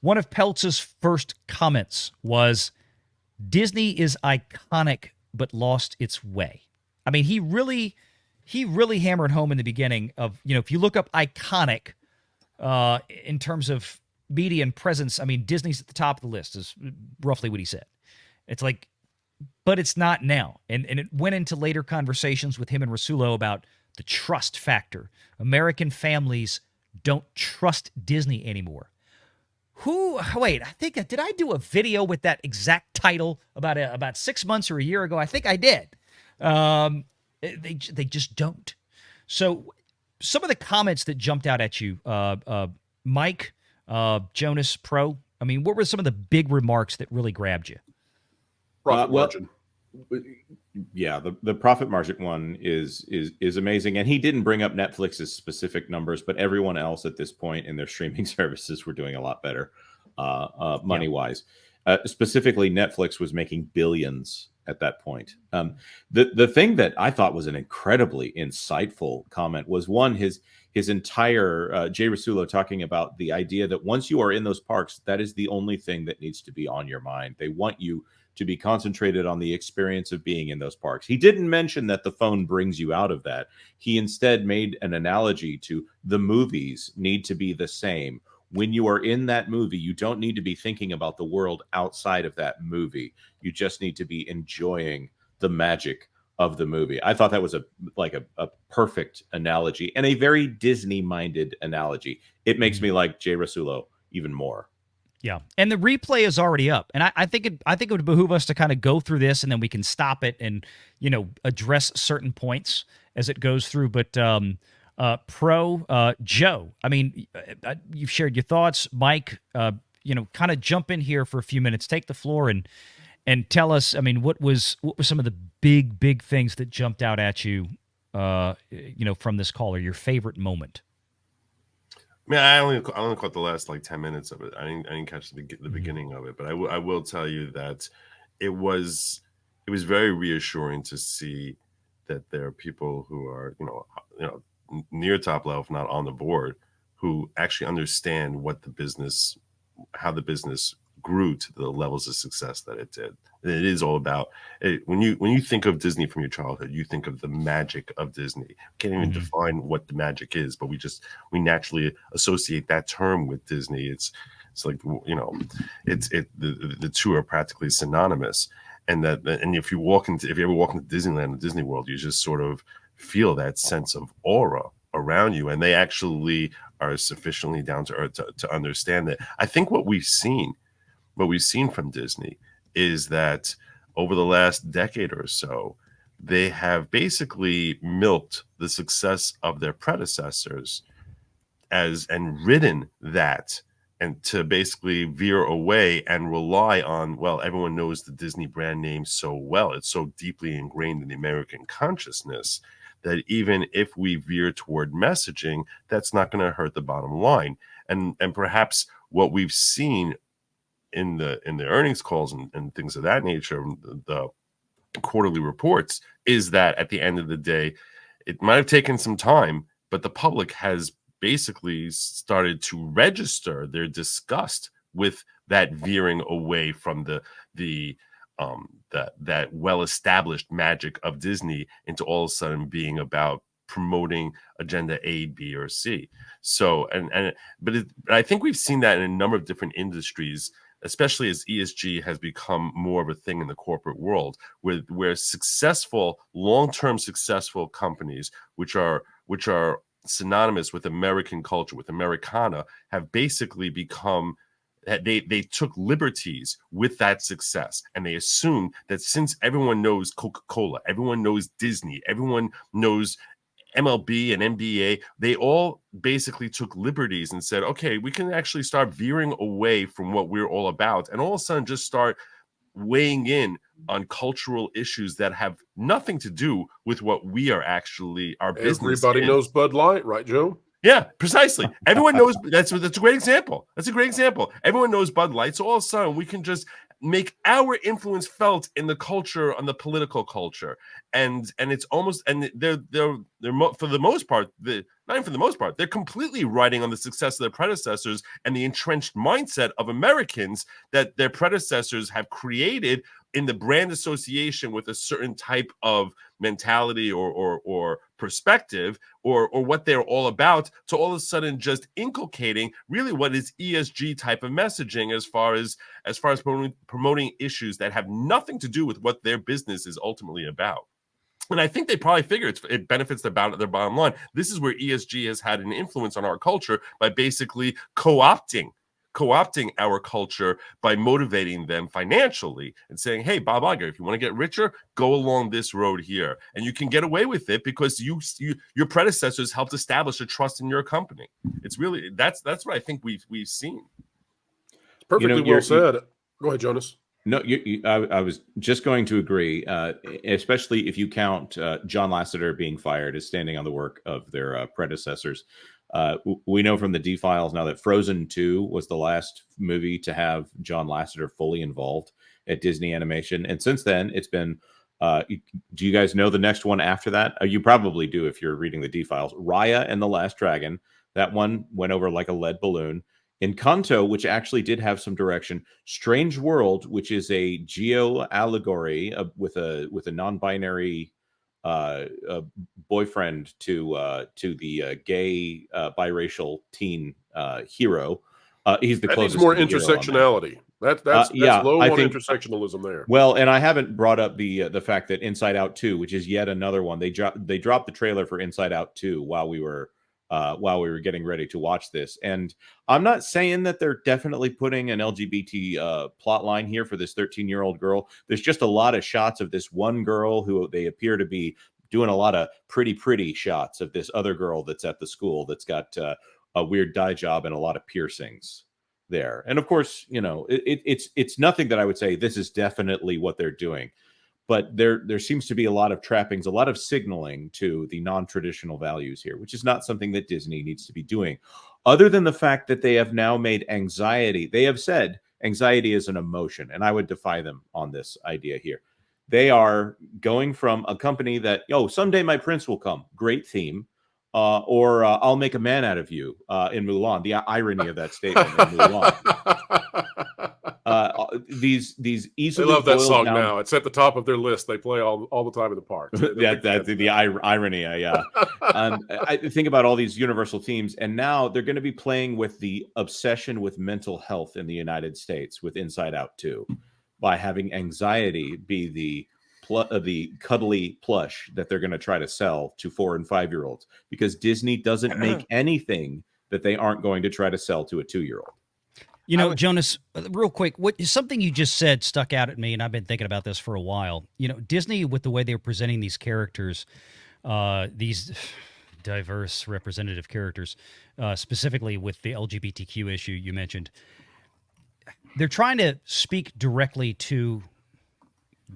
one of Peltz's first comments was, Disney is iconic but lost its way. I mean, he really hammered home in the beginning of, if you look up iconic in terms of media and presence, I mean, Disney's at the top of the list is roughly what he said. It's like, but it's not now. And it went into later conversations with him and Rasulo about the trust factor. American families don't trust Disney anymore. Wait, I think, did I do a video with that exact title about 6 months or a year ago? I think I did. They just don't. So some of the comments that jumped out at you, Mike, Jonas, Pro, I mean, what were some of the big remarks that really grabbed you? Profit margin. Yeah, the profit margin one is amazing, and he didn't bring up Netflix's specific numbers, but everyone else at this point in their streaming services were doing a lot better, money wise. Specifically, Netflix was making billions at that point. The thing that I thought was an incredibly insightful comment was his entire Jay Rasulo talking about the idea that once you are in those parks, that is the only thing that needs to be on your mind. They want you to be concentrated on the experience of being in those parks. He didn't mention that the phone brings you out of that. He instead made an analogy to the movies need to be the same. When you are in that movie, you don't need to be thinking about the world outside of that movie. You just need to be enjoying the magic of the movie. I thought that was a perfect analogy and a very Disney-minded analogy. It makes me like Jay Rasulo even more. Yeah, and the replay is already up, and I think it would behoove us to kind of go through this, and then we can stop it and address certain points as it goes through. But Joe, I mean, you've shared your thoughts, Mike. Kind of jump in here for a few minutes, take the floor, and tell us. I mean, what were some of the big things that jumped out at you, from this call, or your favorite moment? I mean, I only caught the last 10 minutes of it. I didn't catch the beginning of it, but I will tell you that it was very reassuring to see that there are people who are near top level, if not on the board, who actually understand how the business grew to the levels of success that it did. It is all about it. When you think of Disney from your childhood, you think of the magic of Disney. Can't even define what the magic is, but we naturally associate that term with Disney. It's like the two are practically synonymous. And if you ever walk into Disneyland or Disney World, you just sort of feel that sense of aura around you, and they actually are sufficiently down to earth to understand that. I think what we've seen from Disney is that over the last decade or so, they have basically milked the success of their predecessors and ridden that, and to basically veer away and rely on, well, everyone knows the Disney brand name so well. It's so deeply ingrained in the American consciousness that even if we veer toward messaging, that's not going to hurt the bottom line. And perhaps what we've seen in the earnings calls and things of that nature, the quarterly reports, is that at the end of the day, it might have taken some time, but the public has basically started to register their disgust with that veering away from that well-established magic of Disney into all of a sudden being about promoting agenda A, B, or C. So, but I think we've seen that in a number of different industries, especially as ESG has become more of a thing in the corporate world, where long-term successful companies, which are synonymous with American culture, with Americana, have basically become, they took liberties with that success, and they assume that since everyone knows Coca-Cola, everyone knows Disney, everyone knows MLB and NBA, they all basically took liberties and said, okay, we can actually start veering away from what we're all about, and all of a sudden just start weighing in on cultural issues that have nothing to do with what we are actually, our business. Everybody knows Bud Light, right, Joe? Yeah, precisely. Everyone knows. That's a great example. That's a great example. Everyone knows Bud Light, so all of a sudden we can just make our influence felt in the culture, on the political culture, and it's almost, and they're for the most part, not even for the most part, they're completely riding on the success of their predecessors and the entrenched mindset of Americans that their predecessors have created in the brand association with a certain type of mentality or perspective or what they're all about, to all of a sudden just inculcating really what is ESG type of messaging as far as promoting issues that have nothing to do with what their business is ultimately about. And I think they probably figure it benefits their bottom line. This is where ESG has had an influence on our culture by basically co-opting our culture by motivating them financially and saying, hey, Bob Iger, if you want to get richer, go along this road here. And you can get away with it because your predecessors helped establish a trust in your company. It's really, that's what I think we've seen. Perfectly well said. Go ahead, Jonas. No, I was just going to agree, especially if you count John Lasseter being fired as standing on the work of their predecessors. We know from the D-Files now that Frozen 2 was the last movie to have John Lasseter fully involved at Disney Animation. And since then, it's been, do you guys know the next one after that? You probably do if you're reading the D-Files. Raya and the Last Dragon. That one went over like a lead balloon. Encanto, which actually did have some direction. Strange World, which is a geo allegory with a non-binary boyfriend to the gay biracial teen hero. He's the closest. Needs more intersectionality. That's low on intersectionalism there. Well, and I haven't brought up the fact that Inside Out 2, which is yet another one. They dropped the trailer for Inside Out 2 while we were getting ready to watch this. And I'm not saying that they're definitely putting an LGBT plot line here for this 13-year-old girl. There's just a lot of shots of this one girl who they appear to be doing a lot of pretty shots of this other girl that's at the school that's got a weird dye job and a lot of piercings there. And of course, it's nothing that I would say this is definitely what they're doing. But there seems to be a lot of trappings, a lot of signaling to the non-traditional values here, which is not something that Disney needs to be doing. Other than the fact that they have now made anxiety, they have said anxiety is an emotion, and I would defy them on this idea here. They are going from a company that, someday my prince will come, great theme, or I'll make a man out of you in Mulan. The irony of that statement in Mulan. These easily they love that song down... now. It's at the top of their list. They play all the time in the park. That's the irony. Yeah. I think about all these universal themes, and now they're going to be playing with the obsession with mental health in the United States with Inside Out 2 by having anxiety be the cuddly plush that they're going to try to sell to 4 and 5-year-olds, because Disney doesn't make anything that they aren't going to try to sell to a 2-year-old. Jonas, real quick, something you just said stuck out at me, and I've been thinking about this for a while. Disney, with the way they're presenting these characters, these diverse representative characters, specifically with the LGBTQ issue you mentioned, they're trying to speak directly to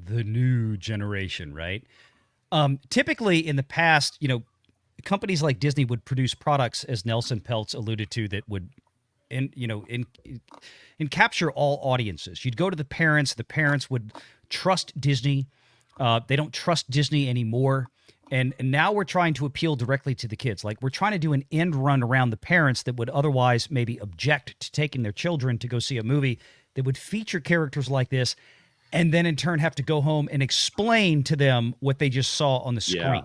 the new generation, right? Typically in the past, companies like Disney would produce products, as Nelson Peltz alluded to, that would capture all audiences. You'd go to the parents would trust Disney. They don't trust Disney anymore. And now we're trying to appeal directly to the kids. Like, we're trying to do an end run around the parents that would otherwise maybe object to taking their children to go see a movie that would feature characters like this, and then in turn have to go home and explain to them what they just saw on the screen. Yeah.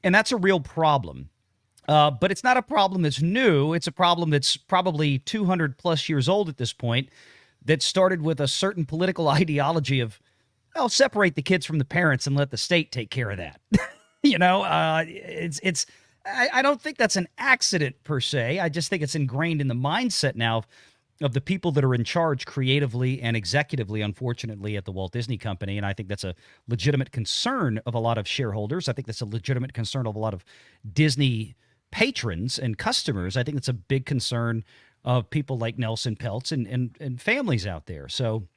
And that's a real problem. But it's not a problem that's new. It's a problem that's probably 200 plus years old at this point, that started with a certain political ideology of, separate the kids from the parents and let the state take care of that. I don't think that's an accident per se. I just think it's ingrained in the mindset now of the people that are in charge creatively and executively, unfortunately, at the Walt Disney Company. And I think that's a legitimate concern of a lot of shareholders. I think that's a legitimate concern of a lot of Disney patrons and customers. I think it's a big concern of people like Nelson Peltz and families out there. So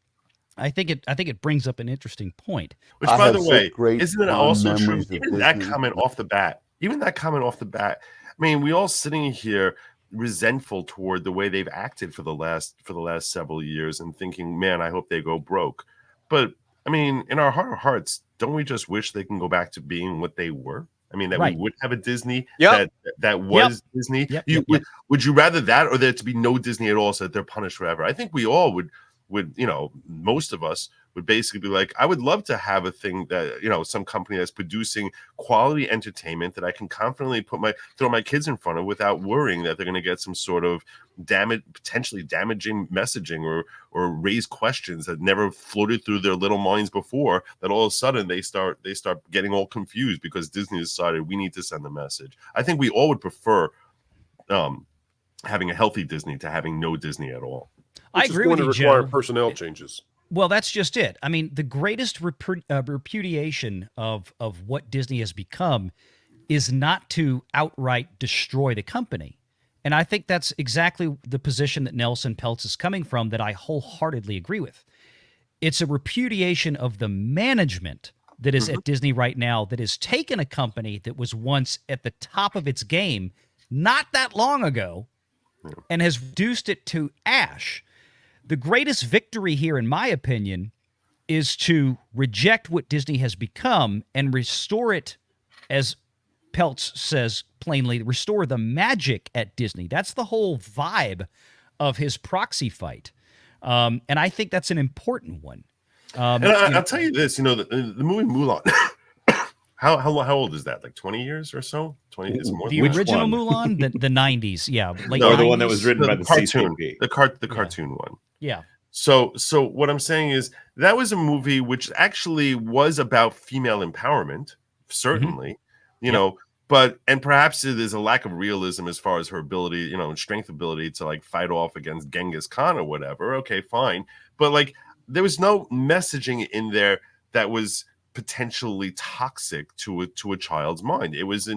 I think it brings up an interesting point. Which, by the way, isn't it also true? Even that comment off the bat. I mean, we all sitting here resentful toward the way they've acted for the last several years and thinking, man, I hope they go broke. But I mean, in our heart of hearts, don't we just wish they can go back to being what they were? I mean, that Right. we would have a Disney Yep. that was Disney. Yep, You yep. would you rather that, or there to be no Disney at all, so that they're punished forever? I think we all would, most of us would basically be like, I would love to have a thing that, some company that's producing quality entertainment that I can confidently throw my kids in front of without worrying that they're going to get some sort of potentially damaging messaging or raise questions that never floated through their little minds before, that all of a sudden they start getting all confused because Disney decided we need to send a message. I think we all would prefer having a healthy Disney to having no Disney at all. I Which agree is with going you, to require Joe. personnel changes. Well, that's just it. I mean, the greatest repudiation of what Disney has become is not to outright destroy the company. And I think that's exactly the position that Nelson Peltz is coming from, that I wholeheartedly agree with. It's a repudiation of the management that is at Disney right now, that has taken a company that was once at the top of its game not that long ago and has reduced it to ash. The greatest victory here, in my opinion, is to reject what Disney has become and restore it, as Peltz says plainly, restore the magic at Disney. That's the whole vibe of his Proxy fight. And I think that's an important one. And I'll tell you this, the movie Mulan, how old is that? Like 20 years or so? 20 is more. The than original one? Mulan, the 90s, yeah. Late No, 90s. the one that was written by the cartoon, CCP. the cartoon one. Yeah. So what I'm saying is that was a movie which actually was about female empowerment, certainly, and perhaps there's a lack of realism as far as her ability, and strength ability to like fight off against Genghis Khan or whatever. Okay, fine. But like, there was no messaging in there that was potentially toxic to a child's mind. It was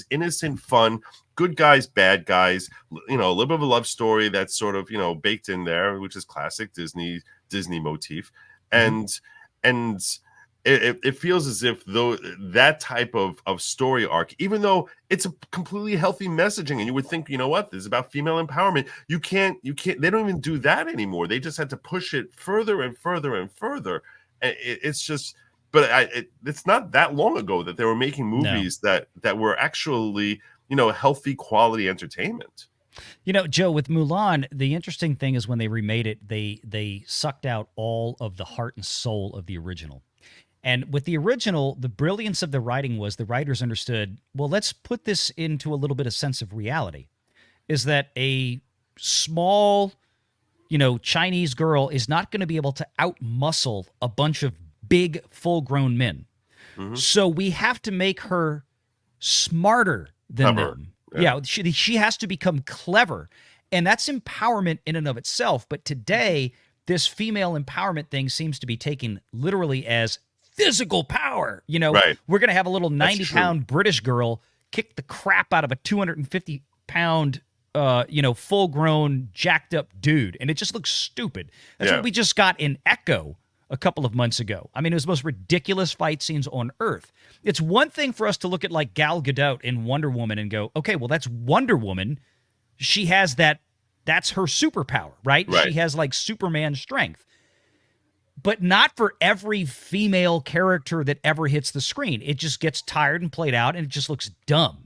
innocent fun, good guys, bad guys, a little bit of a love story that's sort of, baked in there, which is classic Disney motif. And it feels as if though that type of story arc, even though it's a completely healthy messaging, and you would think, this is about female empowerment. You can't, they don't even do that anymore. They just had to push it further and further and further. It's just, but it's not that long ago that they were making movies that were actually, healthy quality entertainment. Joe, with Mulan, the interesting thing is when they remade it, they sucked out all of the heart and soul of the original. And with the original, the brilliance of the writing was the writers understood, well, let's put this into a little bit of sense of reality, is that a small, Chinese girl is not going to be able to out-muscle a bunch of big, full-grown men. So we have to make her smarter than them. Yeah, she has to become clever. And that's empowerment in and of itself. But today, this female empowerment thing seems to be taken literally as physical power. Right. We're going to have a little 90-pound British girl kick the crap out of a 250-pound, full-grown, jacked-up dude. And it just looks stupid. That's what we just got in Echo a couple of months ago. I mean, it was the most ridiculous fight scenes on Earth. It's one thing for us to look at like Gal Gadot in Wonder Woman and go, okay, well, that's Wonder Woman. She has that's her superpower, right? She has like Superman strength. But not for every female character that ever hits the screen. It just gets tired and played out, and it just looks dumb.